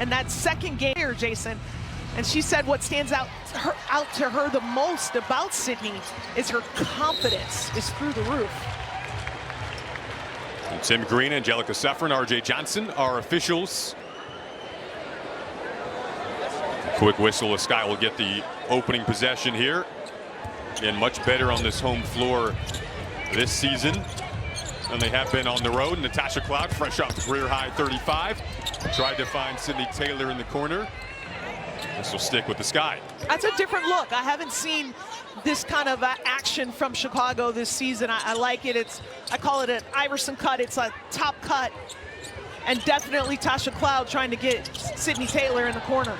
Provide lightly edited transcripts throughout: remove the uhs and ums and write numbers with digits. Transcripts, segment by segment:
And that second game here, Jason, and she said what stands out to her the most about Sydney is her confidence is through the roof. And Tim Green, Angelica Suffren, RJ Johnson are officials. Quick whistle, the Sky will get the opening possession here. Again, much better on this home floor this season than they have been on the road. Natasha Cloud, fresh off the career-high 35. Tried to find Sydney Taylor in the corner. This will stick with the Sky. That's a different look. I haven't seen this kind of action from Chicago this season. I like it. I call it an Iverson cut. It's a top cut. And definitely Tasha Cloud trying to get Sydney Taylor in the corner.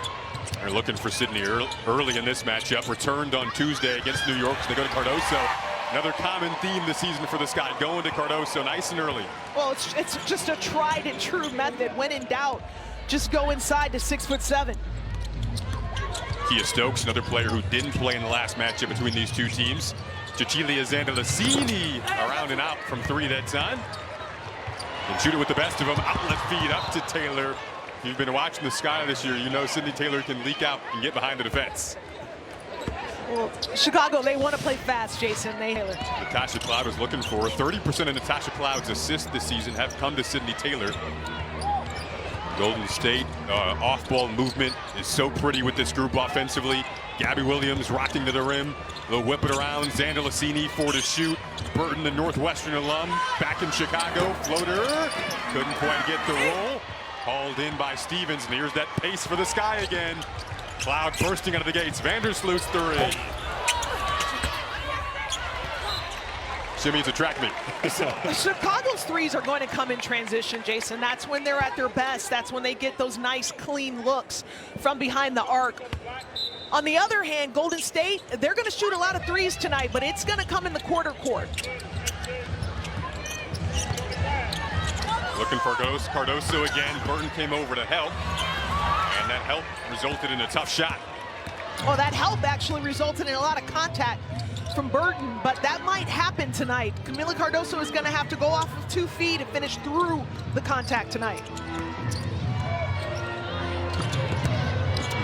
They're looking for Sydney early in this matchup. Returned on Tuesday against New York, so they go to Cardoso. Another common theme this season for the Sky, going to Cardoso nice and early. Well, it's just a tried and true method. When in doubt, just go inside to 6'7". Kia Stokes, another player who didn't play in the last matchup between these two teams. Cecilia Zandalicini around and out from three that time. And shoot it with the best of them. Outlet feed up to Taylor. If you've been watching the Sky this year, you know Sydney Taylor can leak out and get behind the defense. Well, Chicago, they want to play fast, Jason. Natasha Cloud was looking for 30% of Natasha Cloud's assists this season have come to Sydney Taylor. Golden State off-ball movement is so pretty with this group offensively. Gabby Williams rocking to the rim. They'll whip it around. Zandalicini for to shoot. Burton, the Northwestern alum, back in Chicago. Floater. Couldn't quite get the roll. Hauled in by Stevens. And here's that pace for the Sky again. Cloud bursting out of the gates. Vandersloot's three. Jimmy's a track meet. Chicago's threes are going to come in transition, Jason. That's when they're at their best. That's when they get those nice, clean looks from behind the arc. On the other hand, Golden State, they're going to shoot a lot of threes tonight, but it's going to come in the quarter court. Looking for Cardoso again. Burton came over to help, and that help resulted in a tough shot. Well, that help actually resulted in a lot of contact from Burton, but that might happen tonight. Camila Cardoso is going to have to go off of 2 feet and finish through the contact tonight.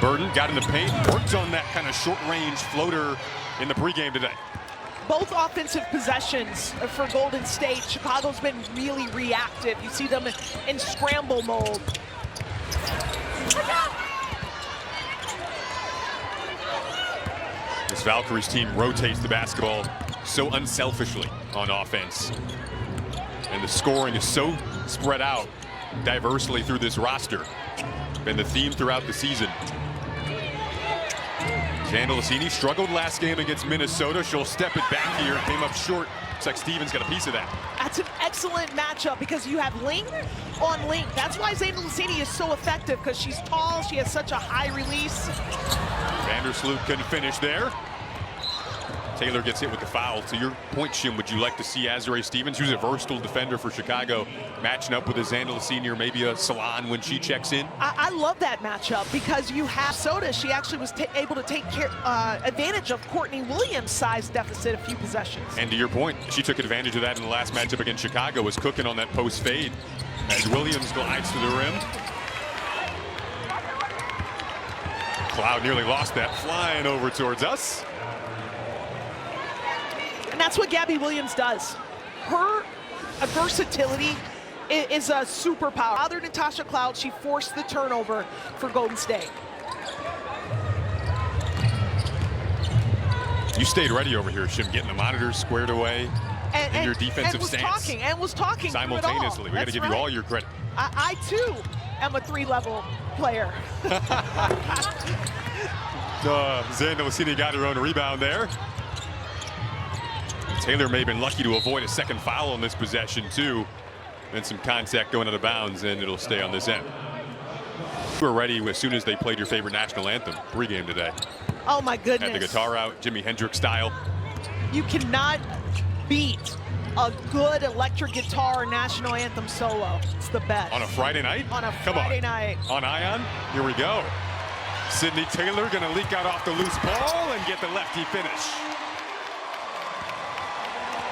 Burton got in the paint, worked on that kind of short-range floater in the pregame today. Both offensive possessions for Golden State. Chicago's been really reactive. You see them in scramble mode. This Valkyries team rotates the basketball so unselfishly on offense. And the scoring is so spread out diversely through this roster. Been the theme throughout the season. Zandalicini struggled last game against Minnesota. She'll step it back here. Came up short. Looks like Stevens got a piece of that. That's an excellent matchup because you have length on length. That's why Zandalicini is so effective, because she's tall. She has such a high release. Vandersloot couldn't finish there. Taylor gets hit with the foul. To your point, Shim, would you like to see Azurá Stevens, who's a versatile defender for Chicago, matching up with a Zandalicini or maybe a Salon when she checks in? I love that matchup because you have Soda. She actually was able to take advantage of Courtney Williams' size deficit a few possessions. And to your point, she took advantage of that in the last matchup against Chicago, was cooking on that post fade as Williams glides to the rim. Cloud nearly lost that, flying over towards us. And that's what Gabby Williams does. Her versatility is a superpower. Other than Tasha Cloud, she forced the turnover for Golden State. You stayed ready over here, Shim, getting the monitors squared away in your defensive stance. And was talking simultaneously. We got to give you all your credit. I too am a 3-level player. Zandalicini got her own rebound there. Taylor may have been lucky to avoid a second foul on this possession too. And some contact going out of bounds, and it'll stay on this end. You were ready as soon as they played your favorite national anthem pregame today. Oh my goodness. Had the guitar out, Jimi Hendrix style. You cannot beat a good electric guitar national anthem solo. It's the best. On a Friday night? On a Friday night. On Ion? Here we go. Sydney Taylor gonna leak out off the loose ball and get the lefty finish.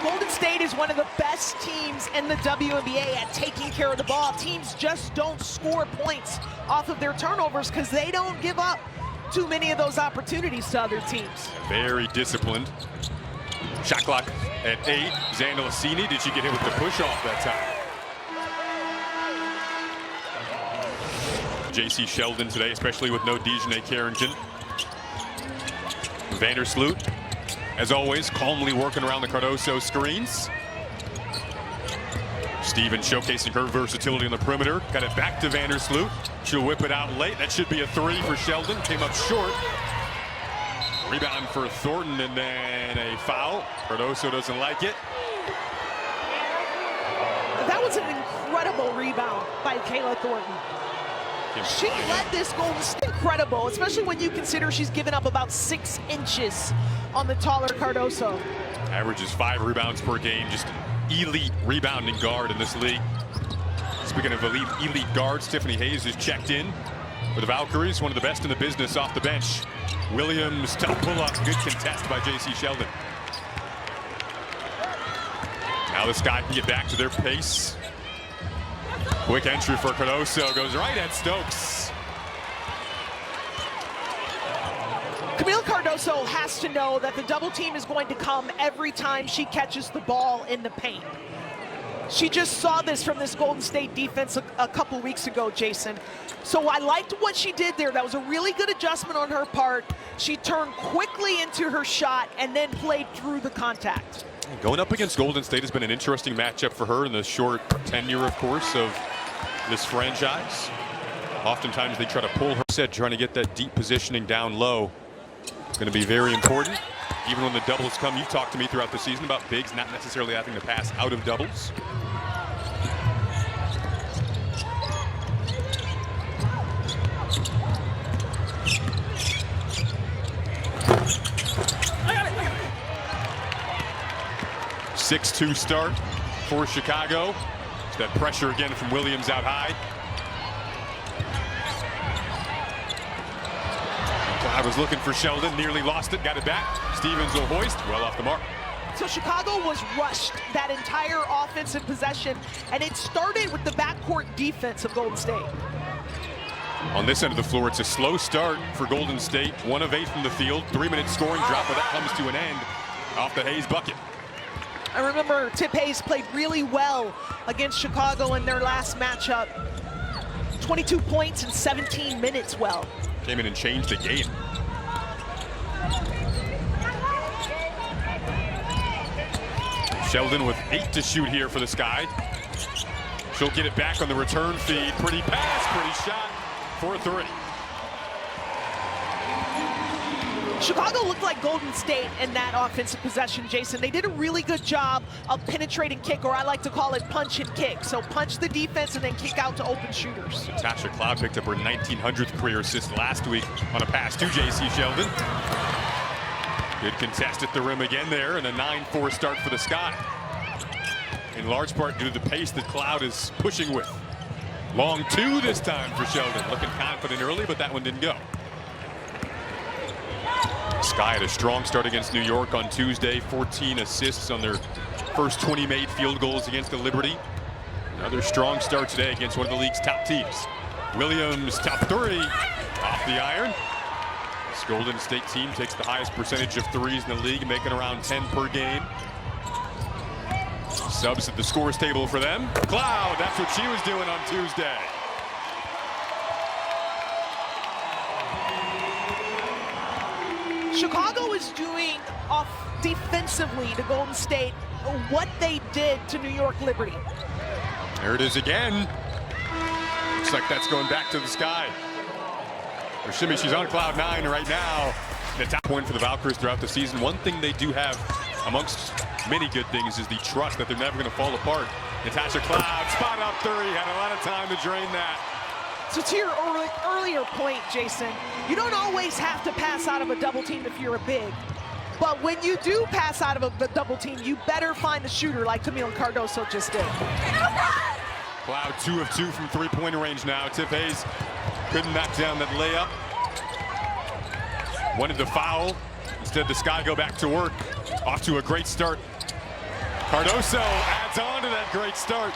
Golden State is one of the best teams in the WNBA at taking care of the ball. Teams just don't score points off of their turnovers because they don't give up too many of those opportunities to other teams. Very disciplined. Shot clock at 8. Xanda Lassini, did she get hit with the push-off that time? J.C. Sheldon today, especially with no Dejanay Carrington. Vandersloot, as always, calmly working around the Cardoso screens. Stevens showcasing her versatility on the perimeter. Got it back to Vandersloot. She'll whip it out late. That should be a 3 for Sheldon. Came up short. Rebound for Thornton, and then a foul. Cardoso doesn't like it. That was an incredible rebound by Kayla Thornton. She led this Golden State incredible, especially when you consider she's given up about 6 inches on the taller Cardoso. Averages 5 rebounds per game, just elite rebounding guard in this league. Speaking of elite guards, Tiffany Hayes has checked in for the Valkyries, one of the best in the business off the bench. Williams, tough pull-up, good contest by J.C. Sheldon. Now the Sky can get back to their pace. Quick entry for Cardoso, goes right at Stokes. Camille Cardoso has to know that the double team is going to come every time she catches the ball in the paint. She just saw this from this Golden State defense a couple weeks ago, Jason. So I liked what she did there. That was a really good adjustment on her part. She turned quickly into her shot and then played through the contact. Going up against Golden State has been an interesting matchup for her in the short tenure, of course, of this franchise. Oftentimes they try to pull her set, trying to get that deep positioning down low. It's going to be very important. Even when the doubles come, you've talked to me throughout the season about bigs not necessarily having to pass out of doubles. A 6-2 start for Chicago. It's that pressure again from Williams out high. I was looking for Sheldon, nearly lost it, got it back. Stevens will hoist, well off the mark. So Chicago was rushed that entire offensive possession, and it started with the backcourt defense of Golden State. On this end of the floor, it's a slow start for Golden State. 1 of 8 from the field, 3-minute scoring drop, but that comes to an end off the Hayes bucket. I remember Tip Hayes played really well against Chicago in their last matchup. 22 points in 17 minutes well. Came in and changed the game. Sheldon with 8 to shoot here for the Sky. She'll get it back on the return feed. Pretty pass, pretty shot for a 3. Chicago looked like Golden State in that offensive possession, Jason. They did a really good job of penetrating kick, or I like to call it punch and kick. So punch the defense and then kick out to open shooters. Natasha Cloud picked up her 1900th career assist last week on a pass to J.C. Sheldon. Good contest at the rim again there, and a 9-4 start for the Sky. In large part due to the pace that Cloud is pushing with. Long 2 this time for Sheldon. Looking confident early, but that one didn't go. Sky had a strong start against New York on Tuesday. 14 assists on their first 20 made field goals against the Liberty. Another strong start today against one of the league's top teams. Williams, top 3 off the iron. This Golden State team takes the highest percentage of 3s in the league, making around 10 per game. Subs at the scores table for them. Cloud, that's what she was doing on Tuesday. Chicago is doing off defensively to Golden State what they did to New York Liberty. There it is again. Looks like that's going back to the Sky. For Shimmy, she's on cloud 9 right now. The top point for the Valkyries throughout the season. One thing they do have, amongst many good things, is the trust that they're never going to fall apart. Natasha Cloud, spot up 3, had a lot of time to drain that. So to your earlier point, Jason, you don't always have to pass out of a double team if you're a big. But when you do pass out of a double team, you better find the shooter like Camille Cardoso just did. Cloud 2 of 2 from 3-point range now. Tip Hayes couldn't knock down that layup. Wanted to foul. Instead, the Sky go back to work. Off to a great start. Cardoso adds on to that great start.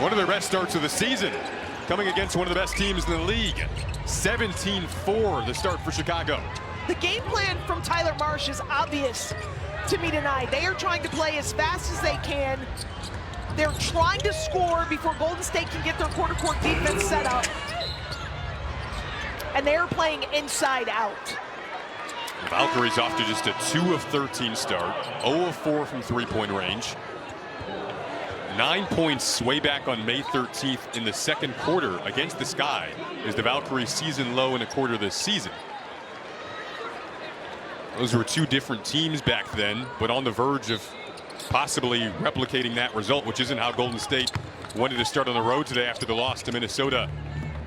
One of their best starts of the season, coming against one of the best teams in the league. 17-4 the start for Chicago. The game plan from Tyler Marsh is obvious to me tonight. They are trying to play as fast as they can. They're trying to score before Golden State can get their quarter-court defense set up. And they're playing inside out. Valkyries off to just a 2 of 13 start, 0 of 4 from three-point range. 9 points way back on May 13th in the second quarter against the Sky is the Valkyries season low in a quarter this season. Those were two different teams back then, but on the verge of possibly replicating that result, which isn't how Golden State wanted to start on the road today after the loss to Minnesota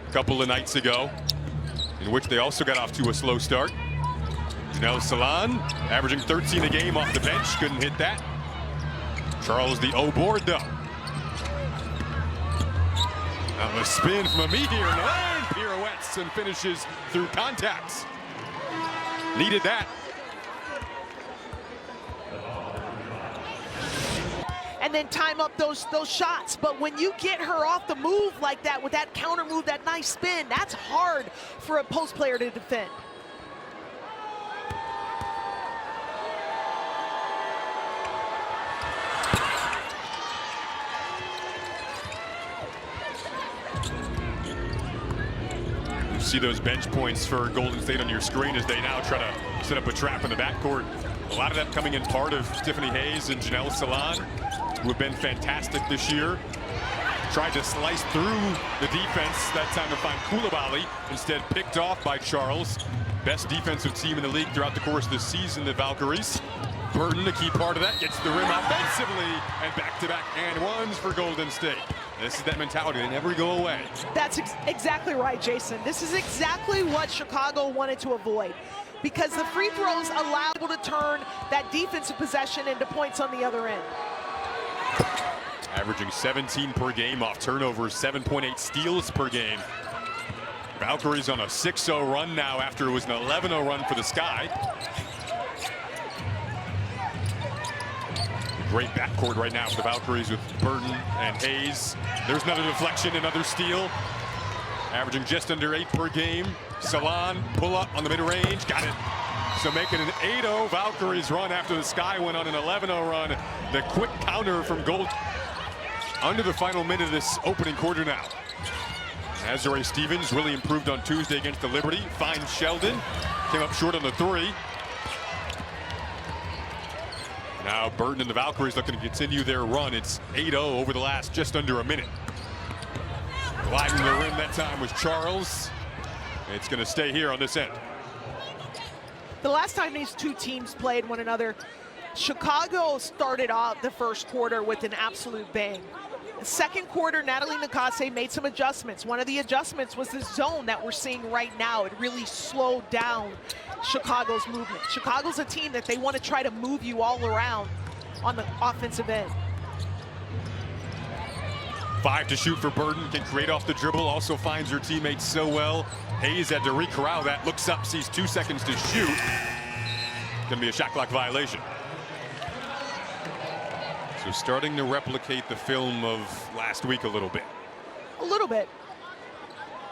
a couple of nights ago, in which they also got off to a slow start. Janelle Salon averaging 13 a game off the bench, couldn't hit that. Charles the O board though. Now the spin from Amir in the lane, pirouettes and finishes through contacts. Needed that. And then time up those shots. But when you get her off the move like that with that counter move, that nice spin, that's hard for a post player to defend. See those bench points for Golden State on your screen as they now try to set up a trap in the backcourt. A lot of that coming in part of Tiffany Hayes and Janelle Salon, who have been fantastic this year. Tried to slice through the defense that time to find Koulibaly, instead picked off by Charles. Best defensive team in the league throughout the course of the season, the Valkyries. Burton, a key part of that, gets the rim offensively, and back-to-back and ones for Golden State. This is that mentality, they never go away. That's exactly right, Jason. This is exactly what Chicago wanted to avoid, because the free throws allow people to turn that defensive possession into points on the other end. Averaging 17 per game off turnovers, 7.8 steals per game. Valkyries on a 6-0 run now after it was an 11-0 run for the Sky. Great backcourt right now for the Valkyries with Burton and Hayes. There's another deflection, another steal. Averaging just under 8 per game. Salon, pull up on the mid-range, got it. So making an 8-0 Valkyries run after the Sky went on an 11-0 run. The quick counter from Gold. Under the final minute of this opening quarter now. Azure Stevens really improved on Tuesday against the Liberty. Finds Sheldon, came up short on the three. Now Burton and the Valkyries looking to continue their run. It's 8-0 over the last just under a minute. Gliding the rim that time was Charles. It's going to stay here on this end. The last time these two teams played one another, Chicago started off the first quarter with an absolute bang. The second quarter, Natalie Nakase made some adjustments. One of the adjustments was the zone that we're seeing right now. It really slowed down Chicago's movement. Chicago's a team that they want to try to move you all around on the offensive end. 5 to shoot for Burton, can create off the dribble, also finds her teammates so well. Hayes had to re-corral that, looks up, sees 2 seconds to shoot. Gonna be a shot clock violation. So starting to replicate the film of last week a little bit. A little bit.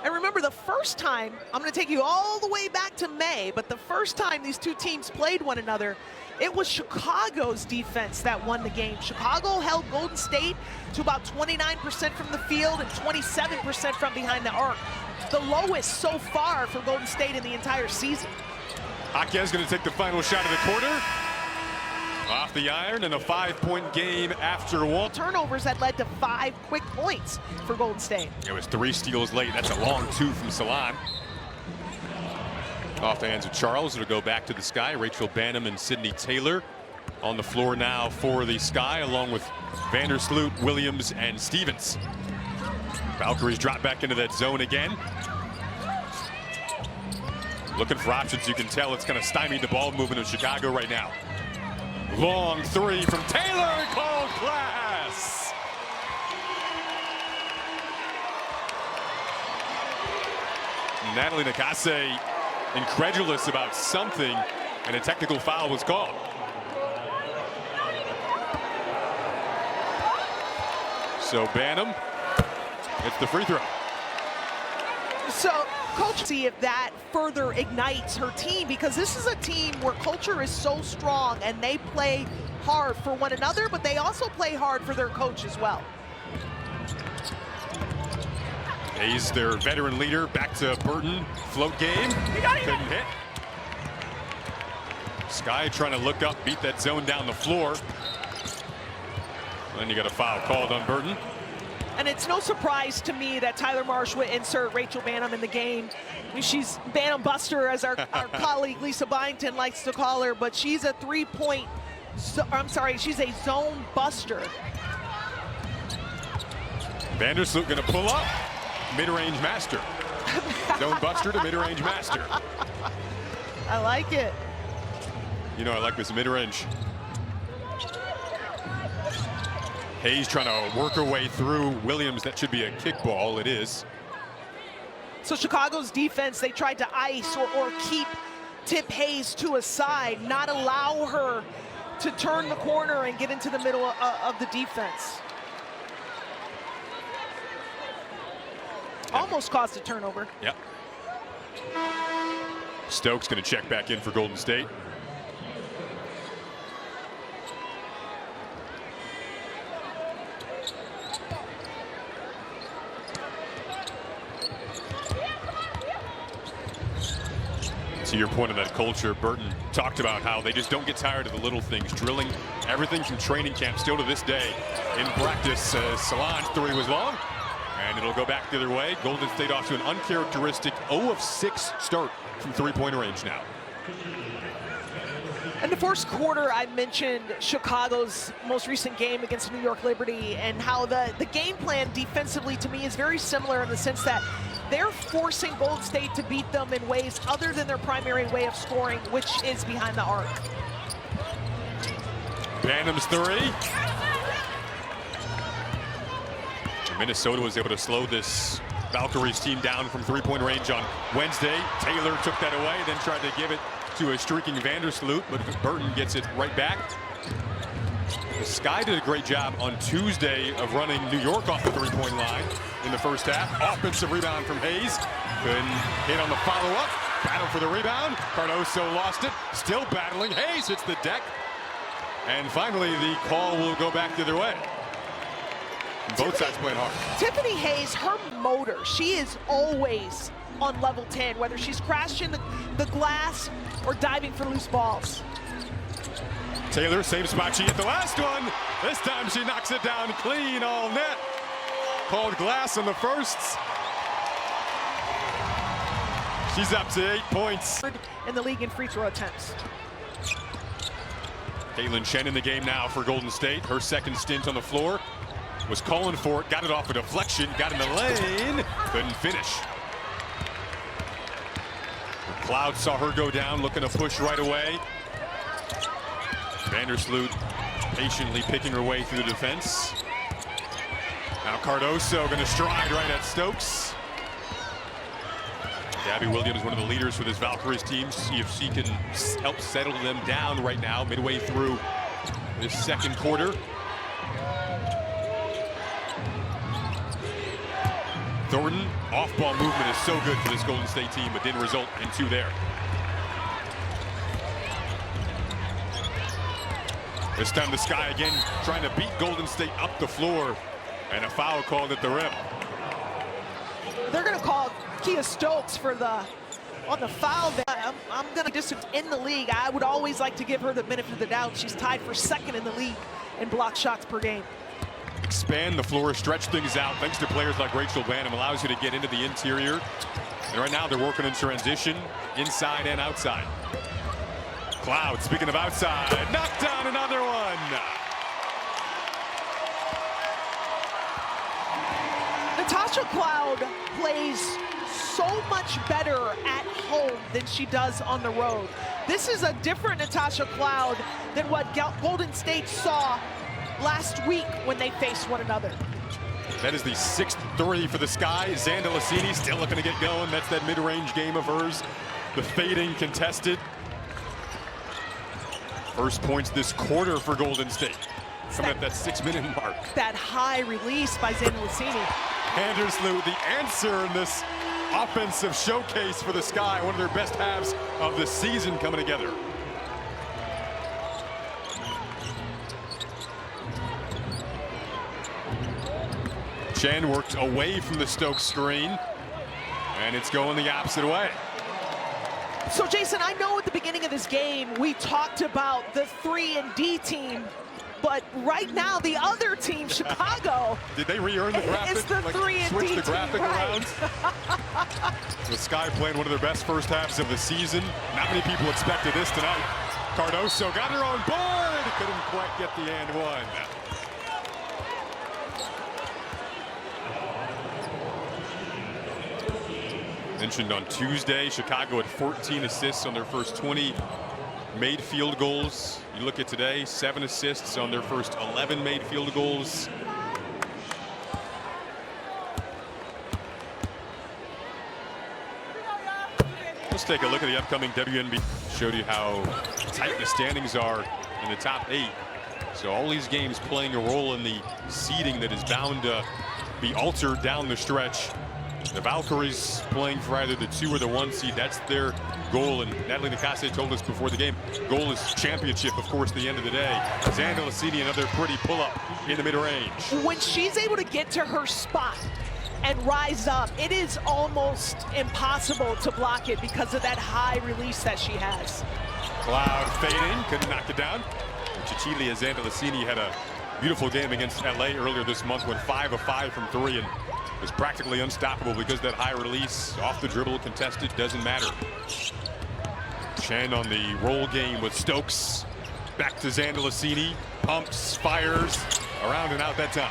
And remember, the first time, I'm going to take you all the way back to May, but the first time these two teams played one another, it was Chicago's defense that won the game. Chicago held Golden State to about 29% from the field and 27% from behind the arc. The lowest so far for Golden State in the entire season. Jaquez going to take the final shot of the quarter. Off the iron, and a 5-point game after one. Turnovers that led to 5 quick points for Golden State. It was 3 steals late. That's a long 2 from Salon. Off the hands of Charles. It'll go back to the Sky. Rachel Banham and Sydney Taylor on the floor now for the Sky, along with Vandersloot, Williams, and Stevens. Valkyries drop back into that zone again. Looking for options. You can tell it's kind of stymied the ball movement of Chicago right now. Long 3 from Taylor, called glass. Natalie Nakase incredulous about something, and a technical foul was called. So Banham hits the free throw. So coach, see if that further ignites her team, because this is a team where culture is so strong and they play hard for one another, but they also play hard for their coach as well. Hayes, their veteran leader, back to Burton. Float game. Couldn't hit. Sky trying to look up, beat that zone down the floor. Then you got a foul called on Burton. And it's no surprise to me that Tyler Marsh would insert Rachel Banham in the game. I mean, she's Banham Buster, as our colleague Lisa Byington likes to call her, but she's a she's a zone buster. Vandersloot gonna pull up. Mid-range master. Zone buster to mid-range master. I like it. You know, I like this mid-range. Hayes trying to work her way through Williams. That should be a kickball. It is. So Chicago's defense, they tried to ice or keep Tip Hayes to a side, not allow her to turn the corner and get into the middle of the defense. Almost caused a turnover. Yep. Stokes going to check back in for Golden State. To your point on that culture, Burton talked about how they just don't get tired of the little things, drilling everything from training camp still to this day. In practice, Salon's three was long, and it'll go back the other way. Golden State off to an uncharacteristic 0 of 6 start from three-point range now. In the first quarter, I mentioned Chicago's most recent game against New York Liberty and how the game plan defensively to me is very similar in the sense that they're forcing Golden State to beat them in ways other than their primary way of scoring, which is behind the arc. Banham's three. Minnesota was able to slow this Valkyries team down from three-point range on Wednesday. Taylor took that away, then tried to give it to a streaking Vandersloot, but Burton gets it right back. Sky did a great job on Tuesday of running New York off the three-point line in the first half. Offensive rebound from Hayes. Couldn't hit on the follow-up. Battle for the rebound. Cardoso lost it. Still battling. Hayes hits the deck. And finally, the call will go back the other way. Both sides playing hard. Tiffany Hayes, her motor, she is always on level 10, whether she's crashing the glass or diving for loose balls. Taylor, same spot she hit the last one. This time she knocks it down clean, all net. Called glass on the firsts. She's up to 8 points. In the league in free throw attempts. Caitlin Chen in the game now for Golden State. Her second stint on the floor. Was calling for it, got it off a deflection, got in the lane, couldn't finish. Cloud saw her go down, looking to push right away. Vandersloot patiently picking her way through the defense. Now Cardoso going to stride right at Stokes. Gabby Williams, one of the leaders for this Valkyries team. See if she can help settle them down right now, midway through this second quarter. Thornton, off-ball movement is so good for this Golden State team, but didn't result in 2 there. This time the Sky again trying to beat Golden State up the floor, and a foul called at the rim. They're going to call Kia Stokes for on the foul. I'm going to just in the league. I would always like to give her the benefit of the doubt. She's tied for second in the league in block shots per game. Expand the floor, stretch things out, thanks to players like Rachel Banham, allows you to get into the interior. And right now they're working in transition, inside and outside. Cloud, speaking of outside, knocked down another one. Natasha Cloud plays so much better at home than she does on the road. This is a different Natasha Cloud than what Golden State saw last week when they faced one another. That is the 6th three for the Sky. Xanda Lassini still looking to get going. That's that mid-range game of hers. The fading contested. First points this quarter for Golden State. coming at that 6-minute mark. That high release by Zandalicini. Vandersloot, the answer in this offensive showcase for the Sky. One of their best halves of the season coming together. Chen worked away from the Stokes screen, and it's going the opposite way. So, Jason, I know at the beginning of this game, we talked about the 3-and-D team, but right now, the other team, Chicago, did they re-earn the graphic? It's the 3-and-D switch the team, graphic right. around? The Sky playing one of their best first halves of the season. Not many people expected this tonight. Cardoso got her on board. Couldn't quite get the and one. Mentioned on Tuesday, Chicago had 14 assists on their first 20 made field goals. You look at today, 7 assists on their first 11 made field goals. Let's take a look at the upcoming WNBA. Showed you how tight the standings are in the top 8. So all these games playing a role in the seeding that is bound to be altered down the stretch. The Valkyries playing for either the 2 or the 1 seed. That's their goal. And Natalie Nicase told us before the game, goal is championship, of course, at the end of the day. Zandalicini, another pretty pull-up in the mid-range. When she's able to get to her spot and rise up, it is almost impossible to block it because of that high release that she has. Cloud fading, couldn't knock it down. Cecilia Zandalicini had a beautiful game against LA earlier this month, went 5 of 5 from 3 and was practically unstoppable because that high release off the dribble contested doesn't matter. Chen on the roll game with Stokes. Back to Zandalicini, pumps, fires, around and out that time.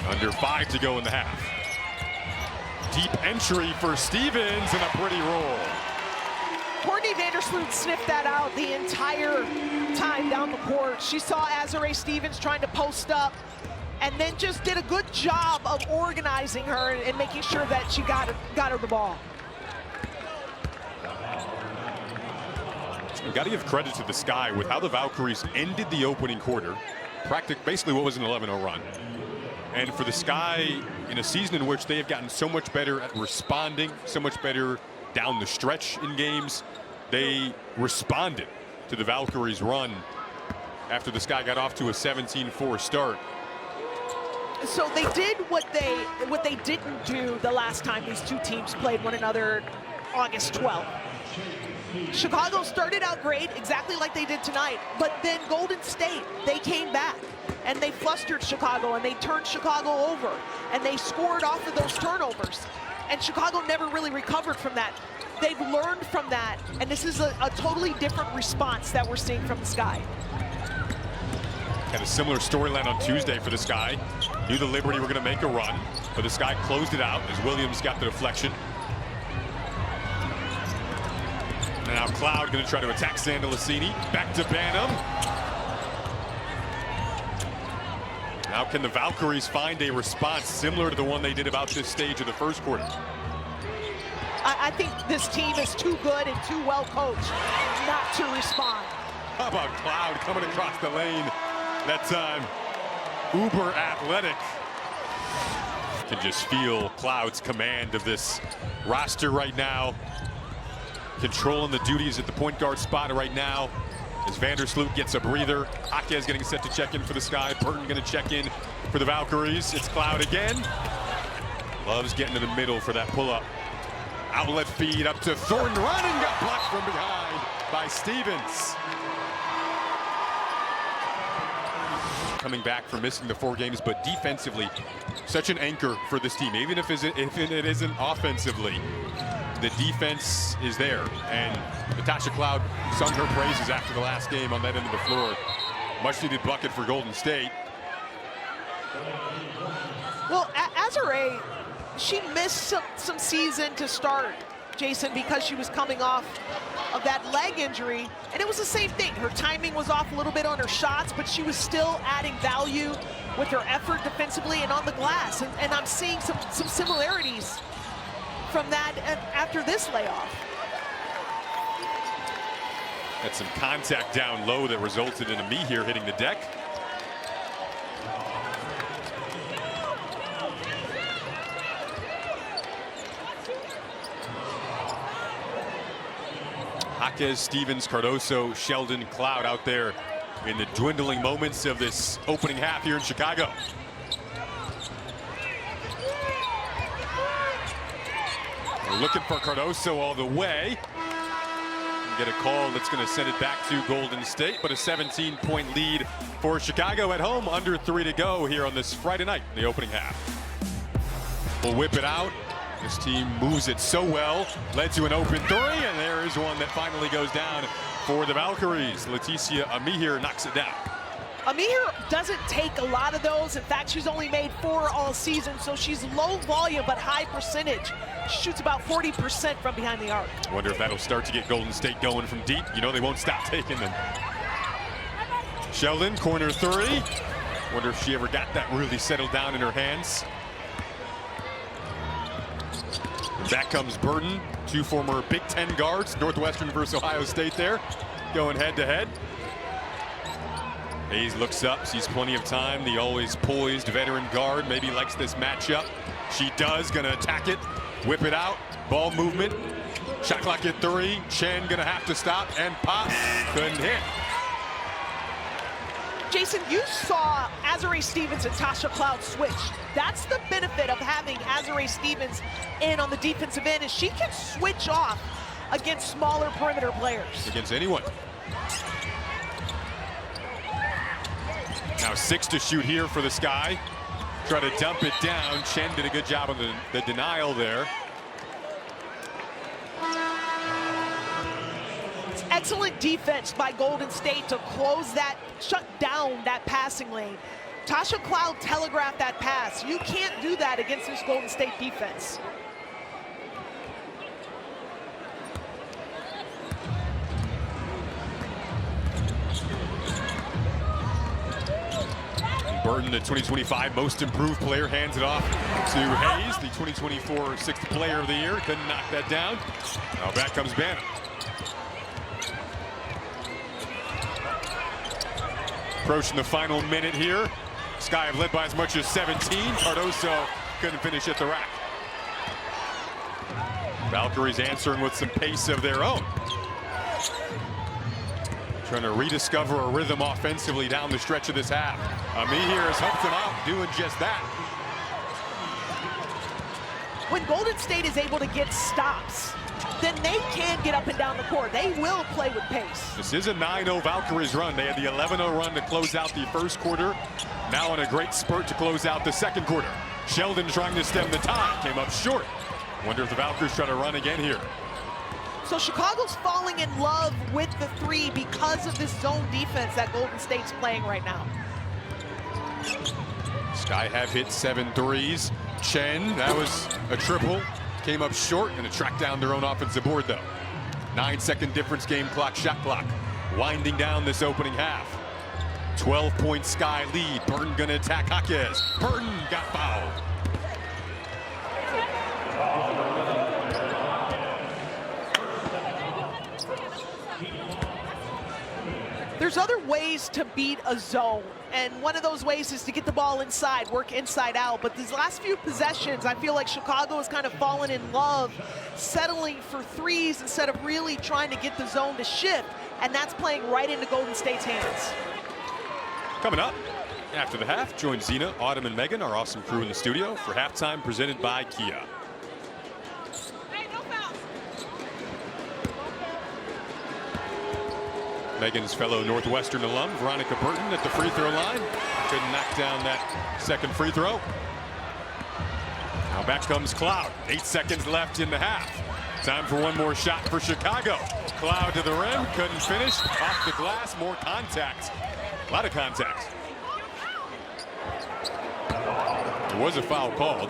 Under 5 to go in the half. Deep entry for Stevens and a pretty roll. Courtney Vandersloot sniffed that out the entire time down the court. She saw Azurá Stevens trying to post up and then just did a good job of organizing her and making sure that she got her the ball. You've got to give credit to the Sky with how the Valkyries ended the opening quarter. Basically what was an 11-0 run. And for the Sky, in a season in which they have gotten so much better at responding, so much better down the stretch in games, they responded to the Valkyries' run after the Sky got off to a 17-4 start. So they did what they didn't do the last time these two teams played one another, August 12th. Chicago started out great, exactly like they did tonight, but then Golden State, they came back and they flustered Chicago and they turned Chicago over and they scored off of those turnovers. And Chicago never really recovered from that. They've learned from that, and this is a totally different response that we're seeing from the Sky. Had a similar storyline on Tuesday for the Sky. Knew the Liberty were going to make a run, but the Sky closed it out as Williams got the deflection. And now Cloud going to try to attack Zandalicini. Back to Banham. Now can the Valkyries find a response similar to the one they did about this stage of the first quarter? I think this team is too good and too well coached not to respond. How about Cloud coming across the lane that time? Uber athletic. Can just feel Cloud's command of this roster right now. Controlling the duties at the point guard spot right now. As Vandersloot gets a breather. Ake is getting set to check in for the Sky. Burton going to check in for the Valkyries. It's Cloud again. Loves getting to the middle for that pull-up. Outlet feed up to Thornton. Running, got blocked from behind by Stevens. Coming back from missing the 4 games, but defensively, such an anchor for this team. Even if it isn't offensively, the defense is there. And Natasha Cloud sung her praises after the last game on that end of the floor. Much needed bucket for Golden State. Well, Azurá, she missed some season to start, Jason, because she was coming off of that leg injury, and it was the same thing. Her timing was off a little bit on her shots, but she was still adding value with her effort defensively and on the glass, and I'm seeing some similarities from that after this layoff. Had some contact down low that resulted in a me here hitting the deck. Jaquez, Stevens, Cardoso, Sheldon, Cloud out there in the dwindling moments of this opening half here in Chicago. We're looking for Cardoso all the way. Get a call that's going to send it back to Golden State, but a 17-point lead for Chicago at home. Under 3 to go here on this Friday night in the opening half. We'll whip it out. This team moves it so well. Led to an open 3, and there is one that finally goes down for the Valkyries. Leticia Amihir knocks it down. Amihir doesn't take a lot of those. In fact, she's only made 4 all season, so she's low volume but high percentage. She shoots about 40% from behind the arc. Wonder if that'll start to get Golden State going from deep. You know they won't stop taking them. Sheldon, corner 3. Wonder if she ever got that really settled down in her hands. And back comes Burton, 2 former Big Ten guards, Northwestern versus Ohio State there, going head to head. Hayes looks up, sees plenty of time. The always poised veteran guard maybe likes this matchup. She does, gonna attack it, whip it out, ball movement. Shot clock at 3, Chen gonna have to stop and pop, couldn't hit. Jason, you saw Azurá Stevens and Tasha Cloud switch. That's the benefit of having Azurá Stevens in on the defensive end, is she can switch off against smaller perimeter players. Against anyone. Now 6 to shoot here for the Sky. Try to dump it down. Chen did a good job on the denial there. It's excellent defense by Golden State to close that, shut down that passing lane. Tasha Cloud telegraphed that pass. You can't do that against this Golden State defense. Burton, the 2025 most improved player, hands it off to Hayes, the 2024 6th player of the year. Couldn't knock that down. Now back comes Bannon. Approaching the final minute here. Sky have led by as much as 17. Cardoso couldn't finish at the rack. Valkyries answering with some pace of their own. Trying to rediscover a rhythm offensively down the stretch of this half. Amihir has helped them out doing just that. When Golden State is able to get stops, then they can get up and down the court. They will play with pace. This is a 9-0 Valkyries run. They had the 11-0 run to close out the first quarter. Now on a great spurt to close out the second quarter. Sheldon trying to stem the tide, came up short. Wonder if the Valkyries try to run again here. So Chicago's falling in love with the 3 because of this zone defense that Golden State's playing right now. Sky have hit 7 threes. Chen, that was a triple. Came up short and a track down their own offensive board though. 9-second difference, game clock, shot clock. Winding down this opening half. 12-point Sky lead. Burton gonna attack Jaquez. Burton got fouled. There's other ways to beat a zone, and one of those ways is to get the ball inside, work inside out. But these last few possessions, I feel like Chicago has kind of fallen in love, settling for 3s instead of really trying to get the zone to shift, and that's playing right into Golden State's hands. Coming up after the half, join Zena, Autumn, and Megan, our awesome crew in the studio, for halftime presented by Kia. Megan's fellow Northwestern alum, Veronica Burton, at the free throw line. Couldn't knock down that second free throw. Now back comes Cloud. 8 seconds left in the half. Time for one more shot for Chicago. Cloud to the rim, couldn't finish. Off the glass, more contact. A lot of contact. There was a foul called.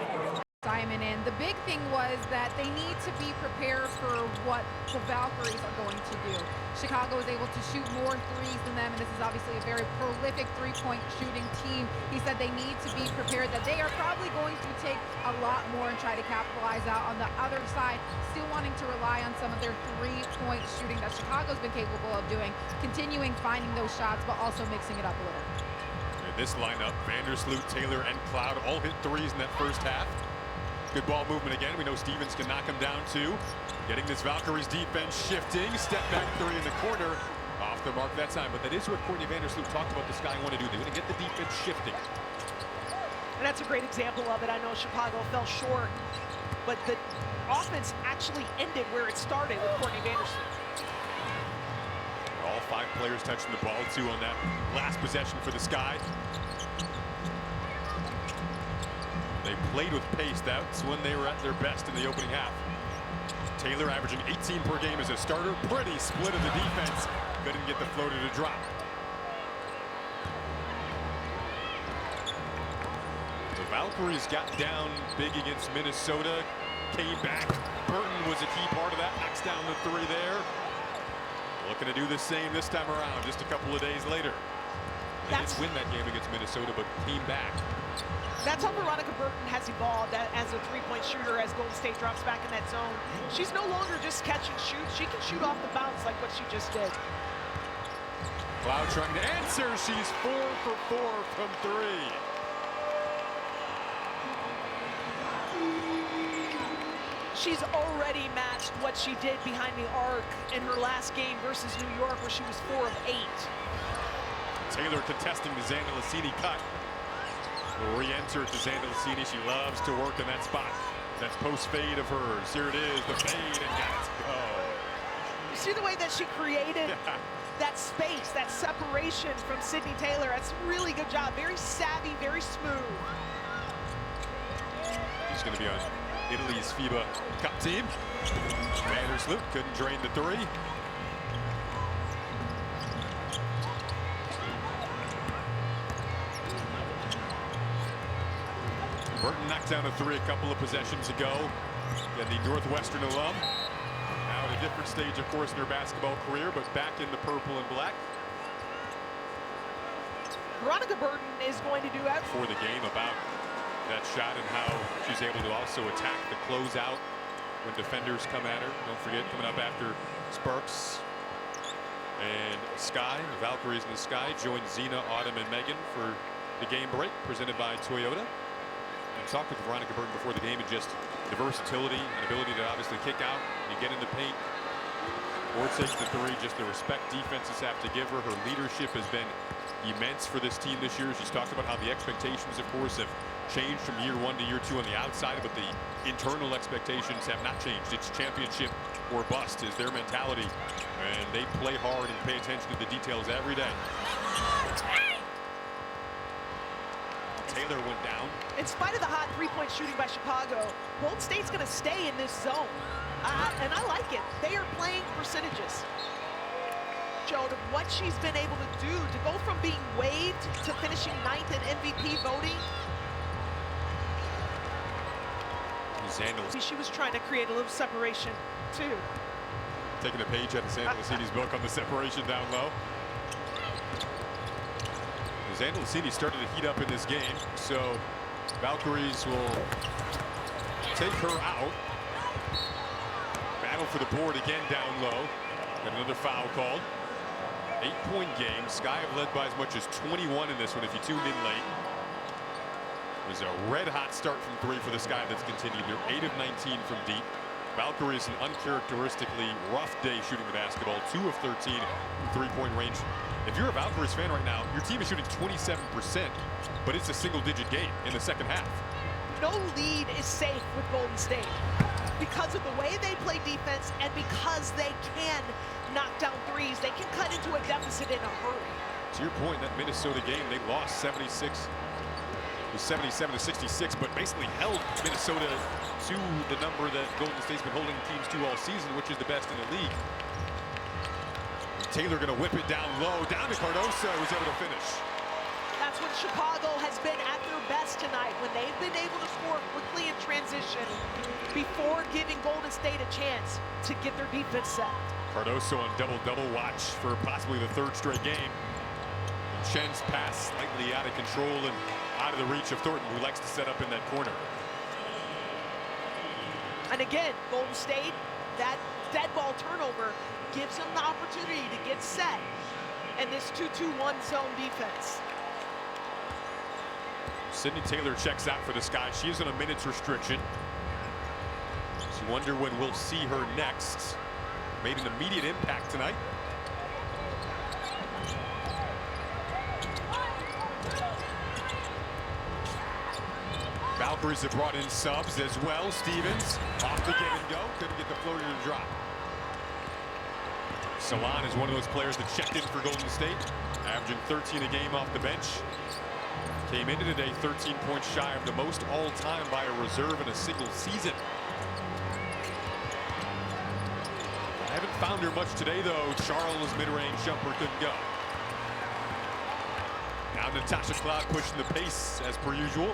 Simon, and the big thing was that they need to be prepared for what the Valkyries are going to do. Chicago was able to shoot more threes than them, and this is obviously a very prolific three-point shooting team. He said they need to be prepared, that they are probably going to take a lot more and try to capitalize out on the other side, still wanting to rely on some of their three-point shooting that Chicago's been capable of doing, continuing finding those shots, but also mixing it up a little. In this lineup, Vandersloot, Taylor, and Cloud all hit threes in that first half. Good ball movement again. We know Stevens can knock him down too. Getting this Valkyries defense shifting. Step back three in the corner. Off the mark that time. But that is what Courtney Vandersloot talked about the Sky want to do. They're going to get the defense shifting. And that's a great example of it. I know Chicago fell short, but the offense actually ended where it started with Courtney Vandersloot. All 5 players touching the ball too on that last possession for the Sky. They played with pace. That's when they were at their best in the opening half. Taylor averaging 18 per game as a starter. Pretty split of the defense. Couldn't get the floater to drop. The Valkyries got down big against Minnesota. Came back. Burton was a key part of that. Knocks down the 3 there. Looking to do the same this time around, just a couple of days later. They didn't win that game against Minnesota, but came back. That's how Veronica Burton has evolved as a three-point shooter as Golden State drops back in that zone. She's no longer just catch and shoot. She can shoot off the bounce like what she just did. Cloud trying to answer. She's 4 for 4 from 3. She's already matched what she did behind the arc in her last game versus New York, where she was 4 of 8. Taylor contesting the Zandalicini cut. Will re-enter to Zandalicini. She loves to work in that spot. That's post fade of hers. Here it is, the fade, and got it to go. You see the way that she created that space, that separation from Sydney Taylor. That's a really good job. Very savvy, very smooth. He's going to be on Italy's FIBA Cup team. Vandersloot couldn't drain the 3. Burton knocked down a 3 a couple of possessions ago. And the Northwestern alum. Now at a different stage, of course, in her basketball career, but back in the purple and black. Veronica Burton is going to do everything For the game about that shot and how she's able to also attack the closeout when defenders come at her. Don't forget, coming up after Sparks and Sky, the Valkyries in the Sky, join Xena, Autumn, and Megan for the game break presented by Toyota. I talked with Veronica Burton before the game and just the versatility and ability to obviously kick out, you get in the paint, or take the 3, just the respect defenses have to give her. Her leadership has been immense for this team this year. She's talked about how the expectations, of course, have changed from year 1 to year 2 on the outside, but the internal expectations have not changed. It's championship or bust is their mentality, and they play hard and pay attention to the details every day. Taylor went down. In spite of the hot three-point shooting by Chicago, Golden State's going to stay in this zone. And I like it. They are playing percentages. Joe, to what she's been able to do, to go from being waived to finishing 9th in MVP voting. She was trying to create a little separation, too. Taking a page out of Zandalicini's book on the separation down low. Zandalicini started to heat up in this game, so Valkyries will take her out. Battle for the board again down low. Got another foul called. 8-point game. Sky have led by as much as 21 in this one if you tuned in late. It was a red-hot start from 3 for the Sky that's continued. They're 8 of 19 from deep. Valkyries an uncharacteristically rough day shooting the basketball. 2 of 13 from three-point range. If you're a Valkyries fan right now, your team is shooting 27%, but it's a single-digit game in the second half. No lead is safe with Golden State because of the way they play defense and because they can knock down threes. They can cut into a deficit in a hurry. To your point, that Minnesota game, they lost 77-66, but basically held Minnesota to the number that Golden State's been holding teams to all season, which is the best in the league. Taylor going to whip it down low, down to Cardoso, who's able to finish. That's when Chicago has been at their best tonight when they've been able to score quickly in transition before giving Golden State a chance to get their defense set. Cardoso on double-double watch for possibly the third straight game. And Chen's pass slightly out of control and out of the reach of Thornton, who likes to set up in that corner. And again, Golden State, that dead ball turnover gives them the opportunity to get set in this 2-2-1 zone defense. Sydney Taylor checks out for the Sky. She is on a minutes restriction. So you wonder when we'll see her next. Made an immediate impact tonight. Valkyries have brought in subs as well. Stevens off the give and go. Couldn't get the floater to drop. Salon is one of those players that checked in for Golden State, averaging 13 a game off the bench. Came into today 13 points shy of the most all-time by a reserve in a single season. I haven't found her much today, though. Charles' mid-range jumper couldn't go. Now Natasha Cloud pushing the pace as per usual.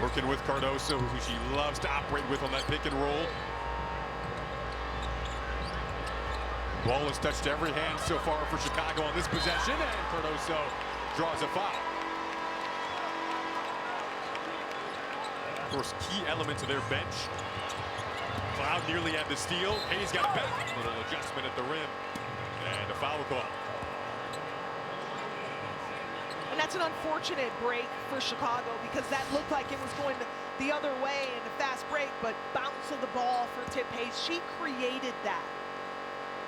Working with Cardoso, who she loves to operate with on that pick and roll. Ball has touched every hand so far for Chicago on this possession, and Cardoso draws a foul. Of course, key element to their bench. Cloud nearly had the steal. Hayes got it back. Little adjustment at the rim, and a foul call. And that's an unfortunate break for Chicago because that looked like it was going the other way in a fast break, but bounce of the ball for Tip Hayes. She created that.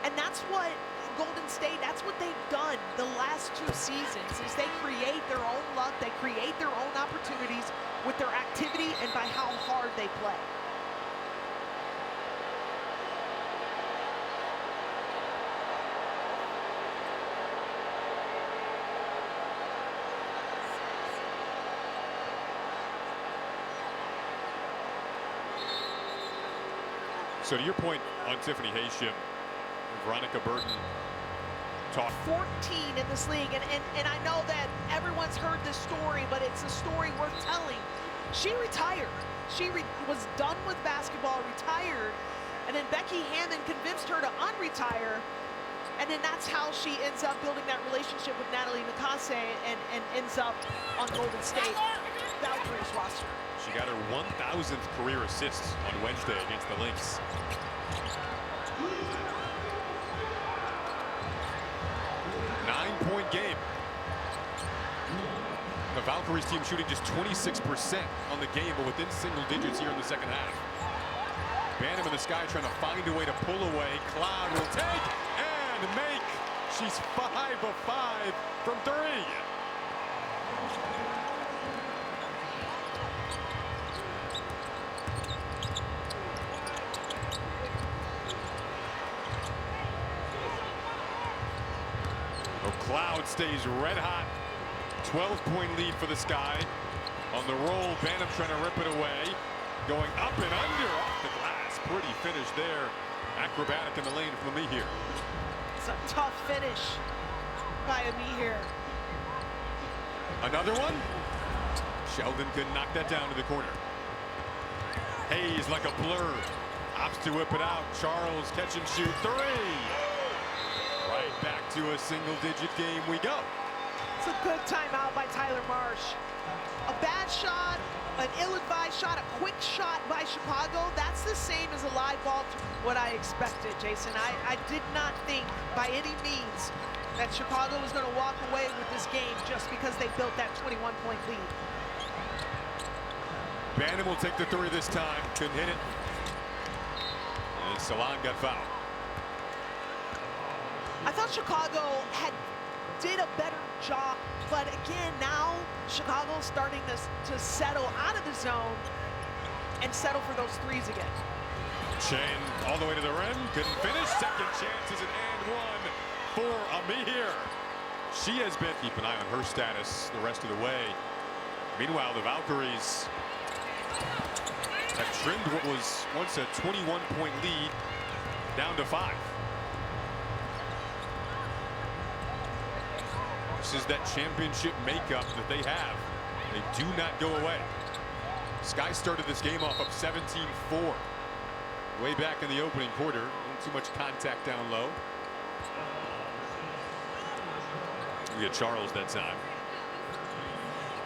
And that's what Golden State, that's what they've done the last 2 seasons, is they create their own luck, they create their own opportunities with their activity and by how hard they play. So to your point on Tiffany Hayes, Veronica Burton talked 14 in this league, and I know that everyone's heard this story, but it's a story worth telling. She retired. She was done with basketball, retired, and then Becky Hammon convinced her to unretire, and then that's how she ends up building that relationship with Natalie Nakase and ends up on Golden State Valkyries roster. She got her 1,000th career assist on Wednesday against the Lynx. Nine-point game. The Valkyries team shooting just 26% on the game, but within single digits here in the second half. Banham in the Sky trying to find a way to pull away. Cloud will take and make. She's 5 of 5 from 3. Cloud stays red hot. 12-point lead for the Sky. On the roll, Banham trying to rip it away. Going up and under off the glass. Pretty finish there. Acrobatic in the lane from Amihir. It's a tough finish by Amihir. Another one. Sheldon couldn't knock that down to the corner. Hayes like a blur. Opts to whip it out. Charles catch and shoot 3. Right back to a single-digit game we go. It's a good timeout by Tyler Marsh. A bad shot, an ill-advised shot, a quick shot by Chicago. That's the same as a live ball to what I expected, Jason. I did not think by any means that Chicago was going to walk away with this game just because they built that 21-point lead. Bannon will take the 3 this time. Couldn't hit it. And Salon got fouled. I thought Chicago did a better job, but again, now Chicago's starting to settle out of the zone and settle for those 3s again. Chen all the way to the rim, couldn't finish. Second chance is an and 1 for Amihir. She has been, keep an eye on her status the rest of the way. Meanwhile, the Valkyries have trimmed what was once a 21-point lead down to 5. This is that championship makeup that they have. They do not go away. Sky started this game off up 17-4. Way back in the opening quarter. A little too much contact down low. We get Charles that time.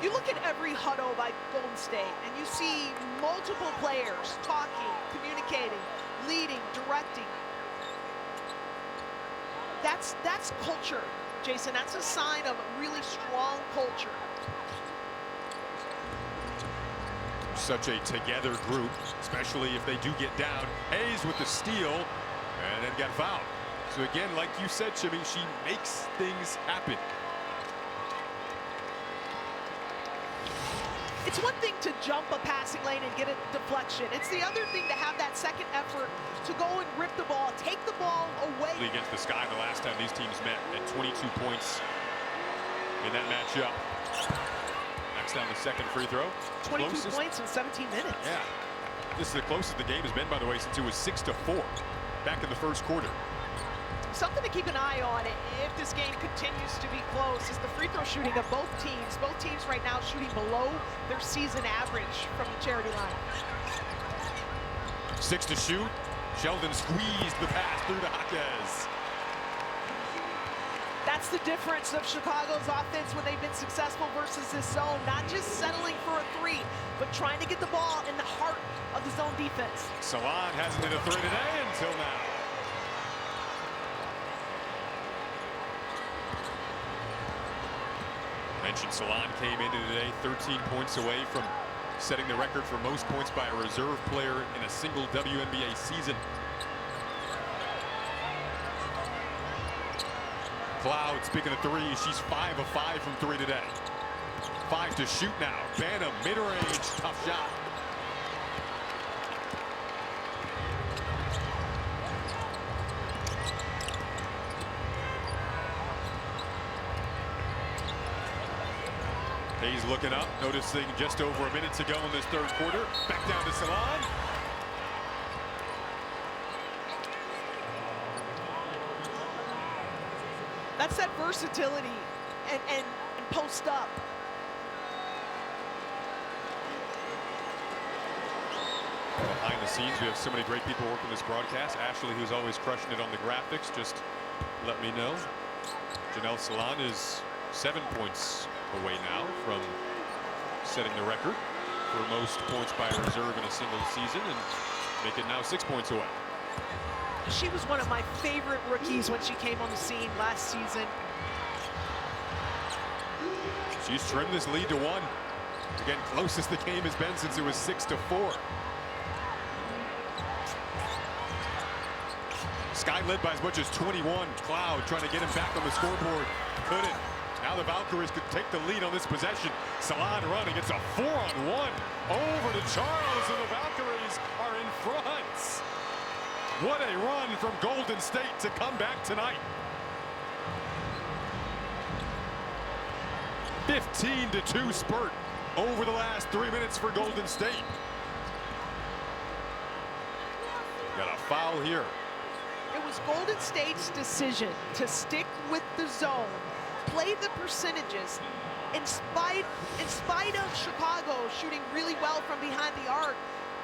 You look at every huddle by Golden State, and you see multiple players talking, communicating, leading, directing. That's culture, Jason. That's a sign of a really strong culture. Such a together group, especially if they do get down. Hayes with the steal, and then got fouled. So again, like you said, Jimmy, she makes things happen. It's one thing to jump a passing lane and get a deflection. It's the other thing to have that second effort to go and rip the ball, take the ball away. Against the Sky the last time these teams met at 22 points in that matchup. Knocks down the second free throw. 22 points in 17 minutes. Yeah. This is the closest the game has been, by the way, since it was 6-4 back in the first quarter. Something to keep an eye on if this game continues to be close is the free throw shooting of both teams. Both teams right now shooting below their season average from the charity line. 6 to shoot. Sheldon squeezed the pass through to Jaquez. That's the difference of Chicago's offense when they've been successful versus this zone. Not just settling for a three, but trying to get the ball in the heart of the zone defense. Salon hasn't hit a three today until now. Mentioned Salon came into today 13 points away from setting the record for most points by a reserve player in a single WNBA season. Cloud, speaking of three, she's 5 of 5 from three today. 5 to shoot now. Banham, mid-range, tough shot. Hayes looking up, noticing just over a minute to go in this third quarter. Back down to Salon. That's that versatility and post up. Behind the scenes, we have so many great people working this broadcast. Ashley, who's always crushing it on the graphics, just let me know. Janelle Salon is 7 points away now from setting the record for most points by a reserve in a single season, and make it now 6 points away. She was one of my favorite rookies when she came on the scene last season. She's trimmed this lead to 1. Again, closest the game has been since it was 6-4. Sky led by as much as 21. Cloud trying to get him back on the scoreboard. Couldn't. Now the Valkyries could take the lead on this possession. Salon running. It's a 4-on-1 over to Charles, and the Valkyries are in front. What a run from Golden State to come back tonight. 15-2 spurt over the last 3 minutes for Golden State. Got a foul here. It was Golden State's decision to stick with the zone, play the percentages, in spite of Chicago shooting really well from behind the arc.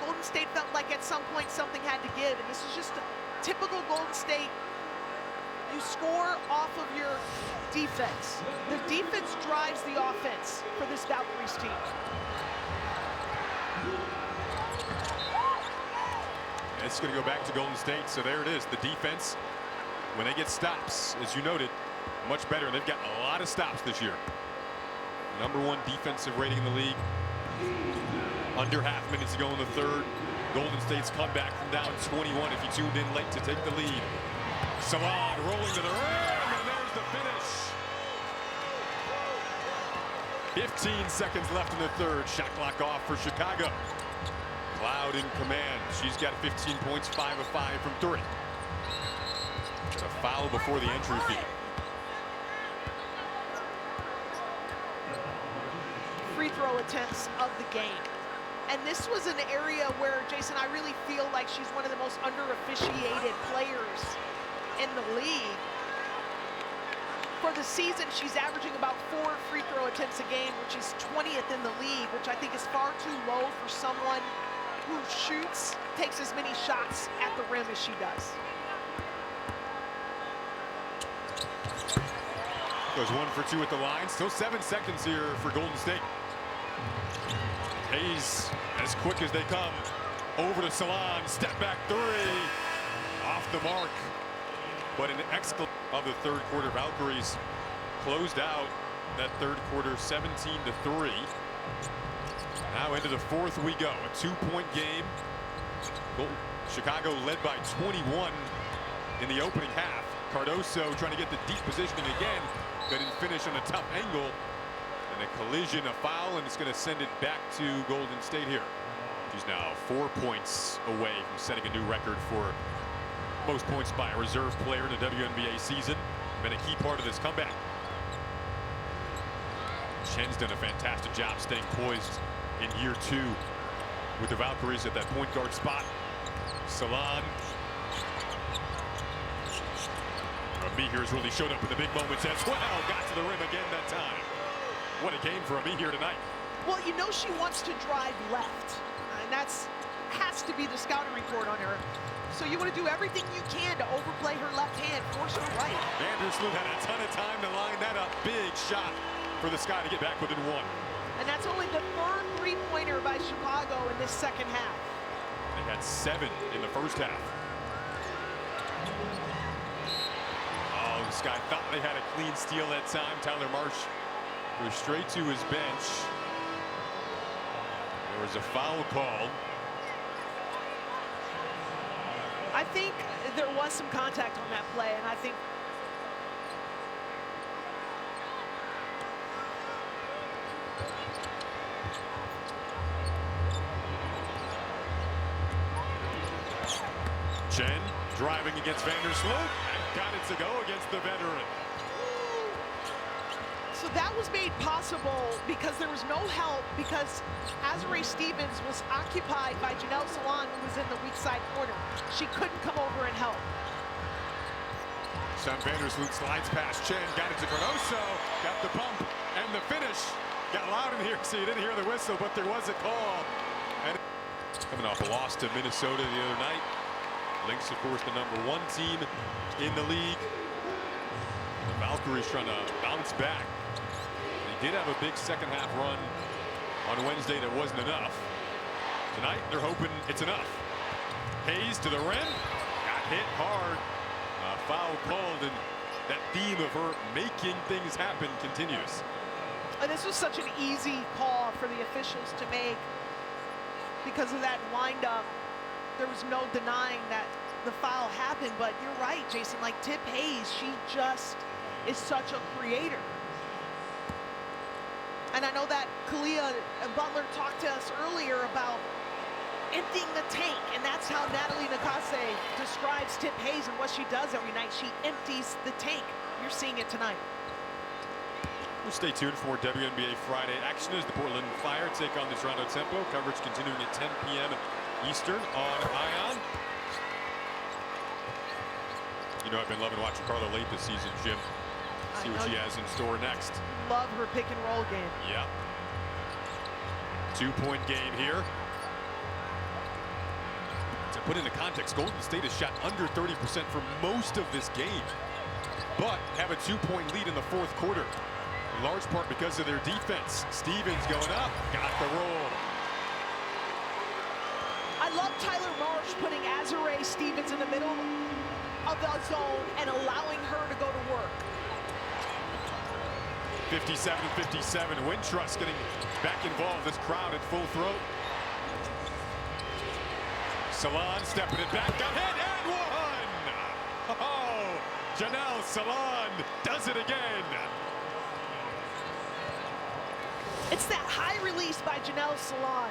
Golden State felt like at some point something had to give, and this is just a typical Golden State. You score off of your defense. The defense drives the offense for this Valkyries team. And it's going to go back to Golden State, so there it is. The defense, when they get stops, as you noted, much better. They've got a lot of stops this year. #1 defensive rating in the league. Under half minutes to go in the third. Golden State's come back from down 21 if you tuned in late to take the lead. Salon rolling to the rim, and there's the finish. 15 seconds left in the third. Shot clock off for Chicago. Cloud in command. She's got 15 points, 5 of 5 from three. It's a foul before the entry fee. Free throw attempts of the game. And this was an area where, Jason, I really feel like she's one of the most under-officiated players in the league. For the season, she's averaging about 4 free throw attempts a game, which is 20th in the league, which I think is far too low for someone who takes as many shots at the rim as she does. Goes 1 for 2 at the line. Still 7 seconds here for Golden State. Hayes, as quick as they come, over to Salon. Step back 3. Off the mark. But an excellent of the third quarter. Valkyries closed out that third quarter 17-3. Now into the fourth we go. A 2-point game. Chicago led by 21 in the opening half. Cardoso trying to get the deep positioning again. Couldn't finish on a tough angle. And a collision, a foul, and it's going to send it back to Golden State here. She's now 4 points away from setting a new record for most points by a reserve player in a WNBA season. Been a key part of this comeback. Chen's done a fantastic job staying poised in year 2 with the Valkyries at that point guard spot. Salon. Amir has really showed up in the big moments as well. Got to the rim again that time. What a game for Amir tonight. Well, you know she wants to drive left, and has to be the scouting report on her. So you want to do everything you can to overplay her left hand, force her right. Vandersloot had a ton of time to line that up. Big shot for the Sky to get back within 1. And that's only the 3rd three-pointer by Chicago in this second half. They had 7 in the first half. Oh, the Sky thought they had a clean steal that time. Tyler Marsh goes straight to his bench. There was a foul called. I think there was some contact on that play, and I think Chen driving against Vandersloot and got it to go against the veteran. so that was made possible because there was no help, because Azurá Stevens was occupied by Janelle Salon, who was in the weak side corner. She couldn't come over and help. Sam Vandersloot slides past Chen, got it to Cardoso, got the pump and the finish. Got loud in here, so you didn't hear the whistle, but there was a call. And coming off a loss to Minnesota the other night. Lynx, of course, the #1 team in the league. The Valkyries trying to bounce back. They did have a big second half run on Wednesday that wasn't enough. Tonight, they're hoping it's enough. Hayes to the rim, got hit hard. Foul called, and that theme of her making things happen continues. And this was such an easy call for the officials to make because of that wind-up. There was no denying that the foul happened, but you're right, Jason. Like Tip Hayes, she just is such a creator. And I know that Kalia Butler talked to us earlier about emptying the tank, and that's how Natalie Nakase describes Tip Hayes and what she does every night. She empties the tank. You're seeing it tonight. We'll stay tuned for WNBA Friday action as the Portland Fire take on the Toronto Tempo. Coverage continuing at 10 p.m. Eastern on ION. You know, I've been loving watching Carla late this season, Jim. See what she has in store next. Love her pick and roll game. Yeah. 2-point game here. To put into context, Golden State has shot under 30% for most of this game, but have a 2-point lead in the fourth quarter. In large part because of their defense. Stevens going up, got the roll. I love Tyler Marsh putting Azurá Stevens in the middle of the zone and allowing her to go to work. 57-57. Wintrust getting back involved. This crowd at full throat. Salon stepping it back, got hit and one! Oh, Janelle Salon does it again. It's that high release by Janelle Salon.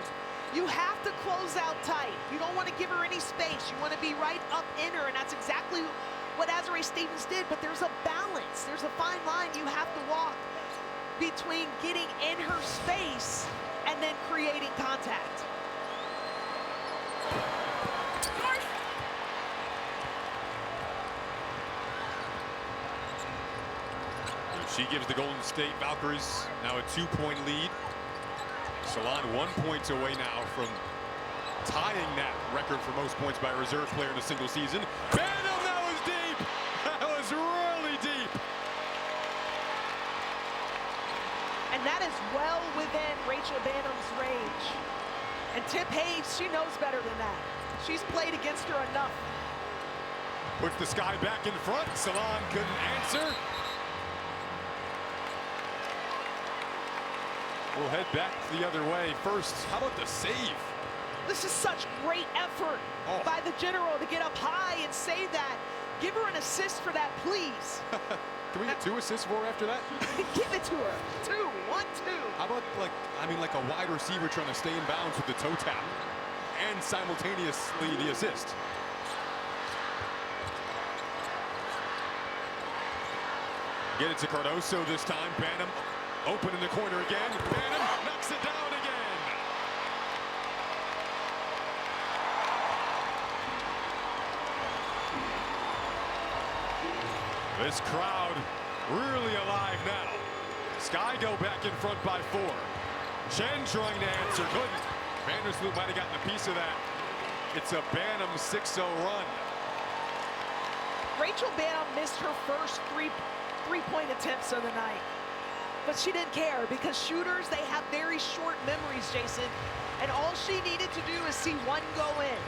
You have to close out tight. You don't want to give her any space. You want to be right up in her, and that's exactly what Azurá Stevens did, but there's a balance. There's a fine line you have to walk between getting in her space and then creating contact. She gives the Golden State Valkyries now a 2-point lead. Salon 1 point away now from tying that record for most points by a reserve player in a single season. Banham, that was deep! That was really deep! And that is well within Rachel Banham's range. And Tip Hayes, she knows better than that. She's played against her enough. Puts the Sky back in front. Salon couldn't answer. We'll head back the other way. First, how about the save? This is such great effort by the General to get up high and save that. Give her an assist for that, please. Can we get 2 assists for her after that? Give it to her. 2, 1, 2. How about like a wide receiver trying to stay in bounds with the toe tap and simultaneously the assist? Get it to Cardoso this time. Banham open in the corner again. Banham knocks it down again. This crowd really alive now. Sky go back in front by 4. Chen trying to answer, couldn't. Vandersloot might have gotten a piece of that. It's a Banham 6-0 run. Rachel Banham missed her first three-point attempts of the night. But she didn't care because shooters, they have very short memories, Jason. And all she needed to do is see one go in.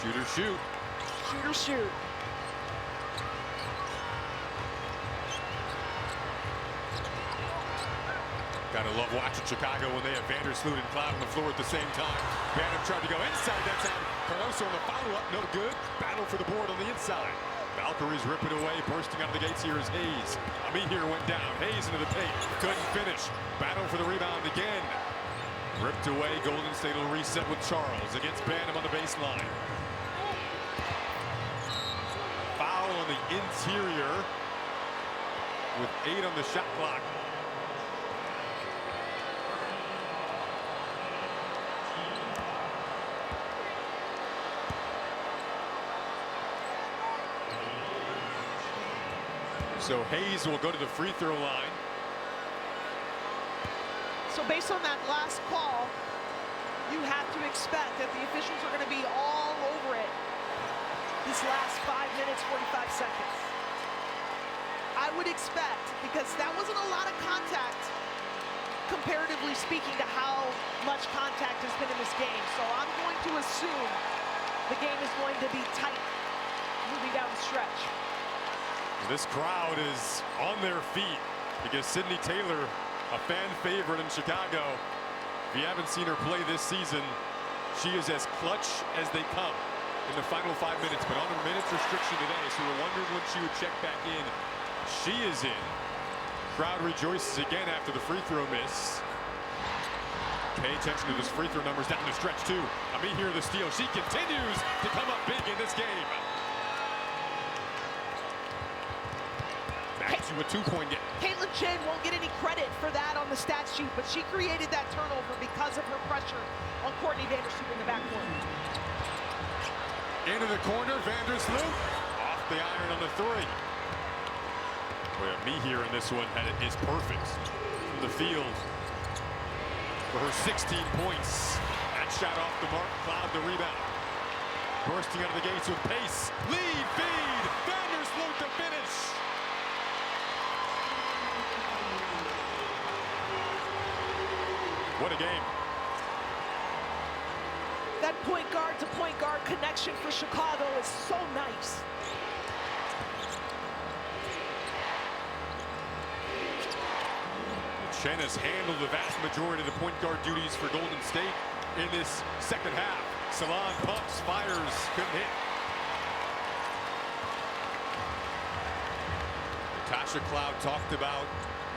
Shooter shoot. Shooter shoot. Gotta love watching Chicago when they have Vandersloot and Cloud on the floor at the same time. Banham tried to go inside that time. Cardoso on the follow-up, no good. Battle for the board on the inside. Valkyries rip it away, bursting out of the gates here is Hayes. Amir went down, Hayes into the paint, couldn't finish. Battle for the rebound again. Ripped away, Golden State will reset with Charles against Banham on the baseline. Foul on the interior with 8 on the shot clock. So Hayes will go to the free throw line. So based on that last call, you have to expect that the officials are going to be all over it this last 5 minutes, 45 seconds. I would expect, because that wasn't a lot of contact, comparatively speaking to how much contact has been in this game. So I'm going to assume the game is going to be tight moving down the stretch. This crowd is on their feet because Sydney Taylor, a fan favorite in Chicago. If you haven't seen her play this season, she is as clutch as they come in the final 5 minutes, but on a minutes restriction today, so we're wondering when she would check back in. She is in. Crowd rejoices again after the free throw miss. Pay attention to this free throw numbers down the stretch too. Amir the steal. She continues to come up big in this game. Back to a 2-point game. Caitlin Chen won't get any credit for that on the stat sheet, but she created that turnover because of her pressure on Courtney Vandersloot in the backcourt. Into the corner, Vandersloot off the iron on the 3. Boy, Amir in this one is perfect from the field for her 16 points. That shot off the mark, Cloud the rebound. Bursting out of the gates with pace. Lead, feed, Vandersloot to finish. What a game. That point guard to point guard connection for Chicago is so nice. Chen has handled the vast majority of the point guard duties for Golden State in this second half. Salon pumps, fires, couldn't hit. Natasha Cloud talked about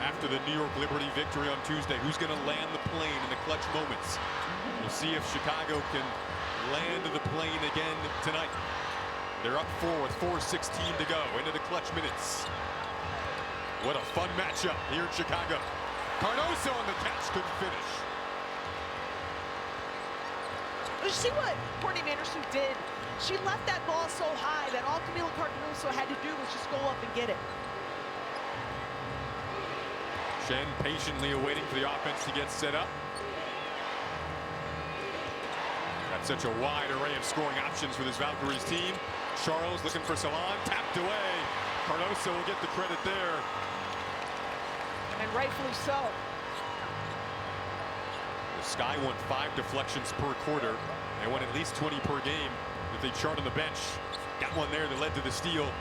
after the New York Liberty victory on Tuesday, who's going to land the plane in the clutch moments. We'll see if Chicago can land the plane again tonight. They're up 4 with 4:16 to go into the clutch minutes. What a fun matchup here in Chicago. Cardoso on the catch, couldn't finish. You see what Courtney Vandersloot did? She left that ball so high that all Camila Cardoso had to do was just go up and get it. Shen patiently awaiting for the offense to get set up. Got such a wide array of scoring options for this Valkyries team. Charles looking for Salon, tapped away. Cardoso will get the credit there. And rightfully so. The Sky won 5 deflections per quarter. They won at least 20 per game that they chart on the bench. Got one there that led to the steal.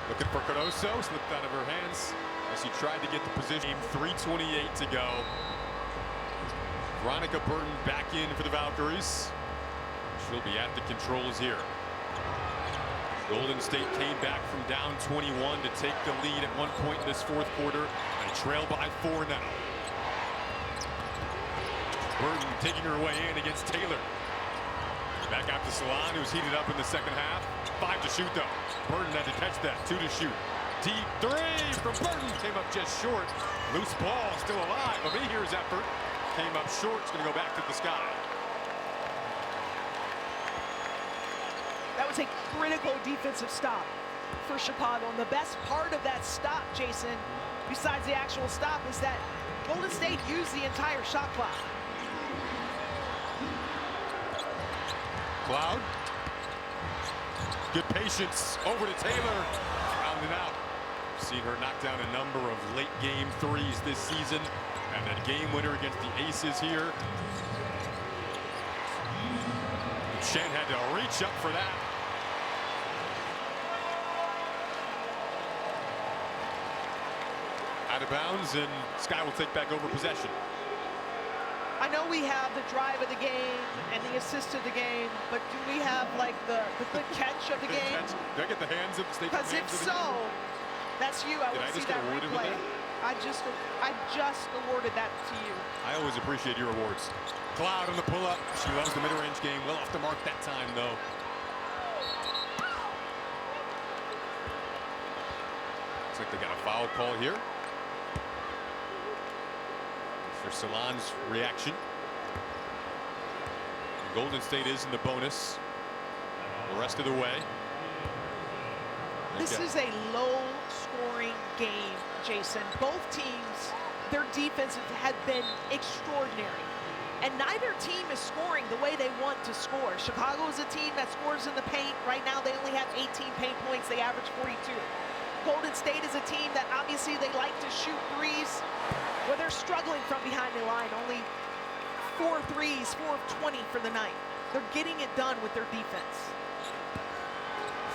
Looking for Cardoso, slipped out of her hands as he tried to get the position. 3:28 to go. Veronica Burton back in for the Valkyries. She'll be at the controls here. Golden State came back from down 21 to take the lead at one point in this fourth quarter and trail by 4 now. Burton taking her way in against Taylor. Back out to Salon, who's heated up in the second half. 5 to shoot though. Burton had to catch that. 2 to shoot. Deep 3 from Burton came up just short. Loose ball still alive. Amihir's effort came up short. It's going to go back to the Sky. That was a critical defensive stop for Chicago. And the best part of that stop, Jason, besides the actual stop, is that Golden State used the entire shot clock. Cloud. Good patience. Over to Taylor. Rounding out. Seen her knock down a number of late game threes this season. And that game winner against the Aces here. Shen had to reach up for that. Out of bounds, and Sky will take back over possession. I know we have the drive of the game and the assist of the game, but do we have like the good catch of the game? Did I get the hands of the State? Because if so, that's you. I would see that replay. I just awarded that to you. I always appreciate your awards. Cloud on the pull-up. She loves the mid-range game. Well off the mark that time, though. Looks like they got a foul call here. For Salon's reaction. Golden State is in the bonus the rest of the way. This is a low-scoring game, Jason. Both teams, their defenses have been extraordinary. And neither team is scoring the way they want to score. Chicago is a team that scores in the paint. Right now, they only have 18 paint points. They average 42. Golden State is a team that obviously they like to shoot threes, where they're struggling from behind the line. Only 4 threes, 4 of 20 for the night. They're getting it done with their defense.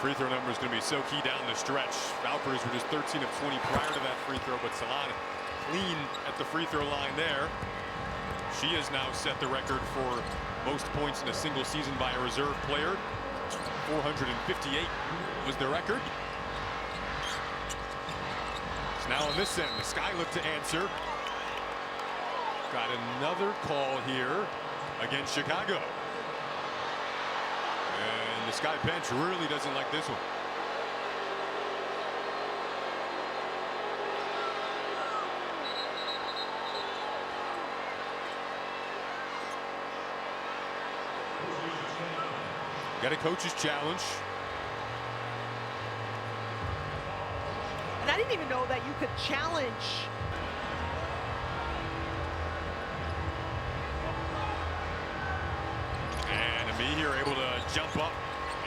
Free throw number is going to be so key down the stretch. Valkyries were just 13 of 20 prior to that free throw, but Salon clean at the free throw line there. She has now set the record for most points in a single season by a reserve player. 458 was the record. So now on this end, the Sky look to answer. Got another call here against Chicago. And the Sky bench really doesn't like this one. Got a coach's challenge. And I didn't even know that you could challenge. And Amihir able to jump up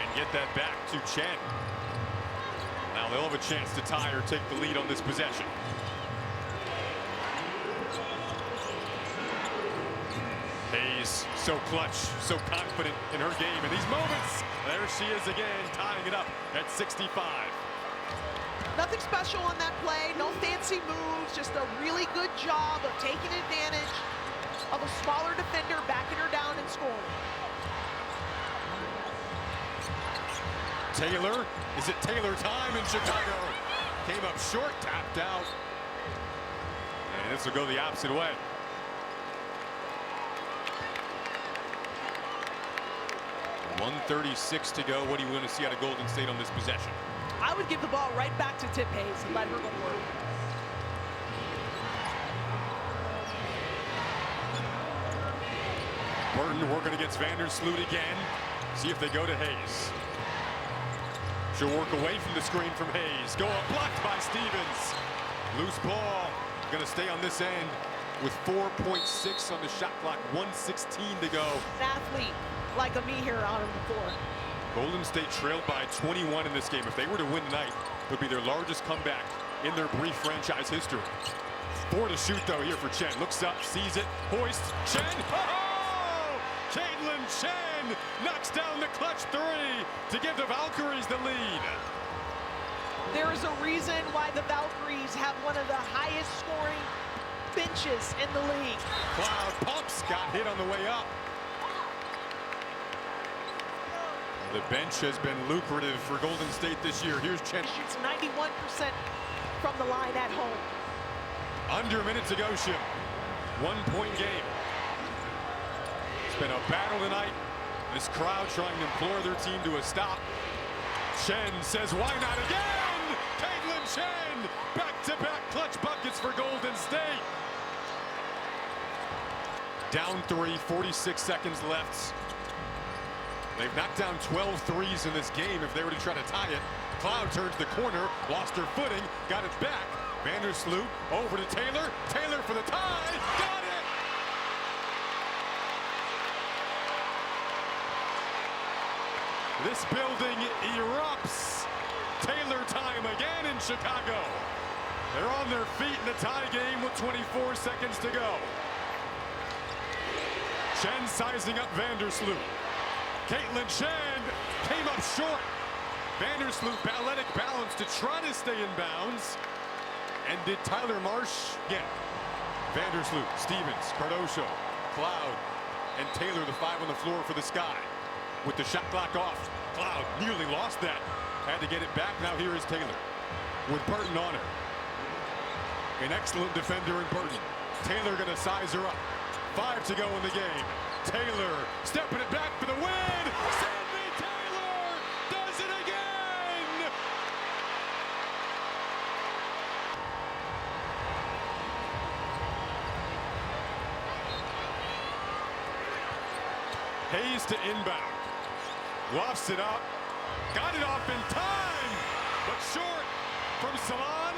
and get that back to Chen. Now they'll have a chance to tie or take the lead on this possession. Hayes, so clutch, so confident in her game in these moments. There she is again, tying it up at 65. Nothing special on that play, no fancy moves, just a really good job of taking advantage of a smaller defender, backing her down and scoring. Taylor, is it Taylor time in Chicago? Came up short, tapped out. And this will go the opposite way. .136 to go. What do you want to see out of Golden State on this possession? I would give the ball right back to Tip Hayes and let her go to work. Burton working against Vandersloot again. See if they go to Hayes. She'll work away from the screen from Hayes. Go up, blocked by Stevens. Loose ball. going to stay on this end with 4.6 on the shot clock, 1:16 to go. An athlete like a me here on him before. Golden State trailed by 21 in this game. If they were to win tonight, it would be their largest comeback in their brief franchise history. 4 to shoot, though, here for Chen. Looks up, sees it, hoists, Chen. Oh! Caitlin Chen knocks down the clutch 3 to give the Valkyries the lead. There is a reason why the Valkyries have one of the highest scoring benches in the league. Cloud pumps, got hit on the way up. The bench has been lucrative for Golden State this year. Here's Chen. Shoots 91% from the line at home. Under a minute to go, Shim. 1-point game. It's been a battle tonight. This crowd trying to implore their team to a stop. Chen says, why not again? Caitlin Chen, back-to-back clutch buckets for Golden State. Down 3, 46 seconds left. They've knocked down 12 threes in this game if they were to try to tie it. Cloud turns the corner, lost her footing, got it back. Vandersloot over to Taylor. Taylor for the tie, got it! This building erupts. Taylor time again in Chicago. They're on their feet in the tie game with 24 seconds to go. Chen sizing up Vandersloot. Caitlin Chen came up short. Vandersloot balletic balance to try to stay in bounds. And did Tyler Marsh get Vandersloot, Stevens, Cardoso, Cloud, and Taylor, the 5 on the floor for the Sky. With the shot clock off, Cloud nearly lost that. Had to get it back. Now here is Taylor with Burton on her. An excellent defender in Burton. Taylor gonna size her up. 5 to go in the game. Taylor stepping it back for the win. Sydney Taylor does it again. Hayes to inbound. Lofts it up. Got it off in time, but short from Salon.